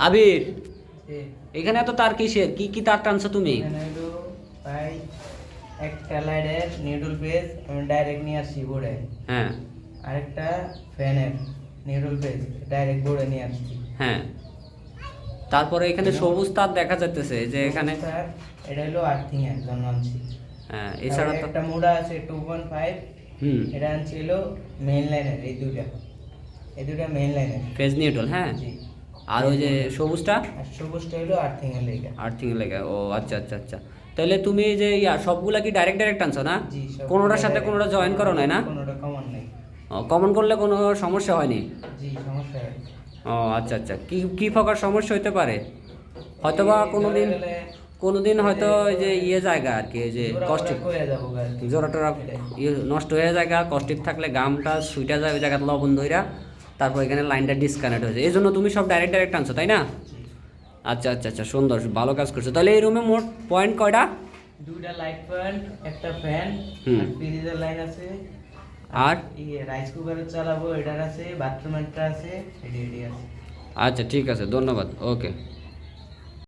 আবির, যে এখানে এত তার কিসের? কি কি তার টানছো তুমি? এখানে হলো ভাই একটা লাইটের নিউট্রাল পেজ আমি ডাইরেক্ট নিয়ে আসছি বোর্ডে, হ্যাঁ আরেকটা ফ্যানের নিউট্রাল পেজ ডাইরেক্ট বোর্ডে নিয়ে আসছি। হ্যাঁ, তারপরে এখানে সবুজ তার দেখা যাইতেছে যে এখানে। স্যার এটা হলো আর্থিং এর জন্য আনছি। হ্যাঁ, তারপরে এছাড়া তো একটা মোড়া আছে 2.5, হুম, এটা আনছি হলো মেইন লাইনের, এই দুটা মেইন লাইনের। ফেজ নিউট্রাল, হ্যাঁ। জি। আর ওই যে সবুজটা আর সবুজটা হলো আর্থিং এর লেগে। আর্থিং লেগে। ও আচ্ছা আচ্ছা আচ্ছা। তাহলে তুমি যে সবগুলা কি ডাইরেক্ট ডাইরেক্ট আনছো না? জি, সব কোনোটার সাথে কোনোটা জয়েন করো নাই না? কোনোটা কমন নেই। কমন করলে কোনো সমস্যা হয়নি? জি, সমস্যা হয়। ও আচ্ছা আচ্ছা, কি কি প্রকার সমস্যা হইতে পারে? হয়তোবা কোনোদিন কোনোদিন হয়তো ওই যে জায়গা আর কি, এই যে কষ্টিক জোড়া টোড়া নষ্ট হয়ে যায়, কষ্টিক থাকলে গামটা সুইটা যায় ওই জায়গাতে লবণ ধইরা, তারপর এখানে লাইনটা ডিসকানেক্ট হয়েছে, এই জন্য তুমি সব ডাইরেক্ট ডাইরেক্ট আনছো তাই না? আচ্ছা আচ্ছা আচ্ছা, সুন্দর, ভালো কাজ করছো। তাহলে এই রুমে মোট পয়েন্ট কয়টা? দুইটা লাইট পয়েন্ট, একটা ফ্যান, হুম। আর ফ্রিজের লাইন আছে, আর রাইস কুকারে চালাবো এটার আছে, বাথরুমেরটা আছে, এডি আছে। আচ্ছা ঠিক আছে, ধন্যবাদ, ওকে।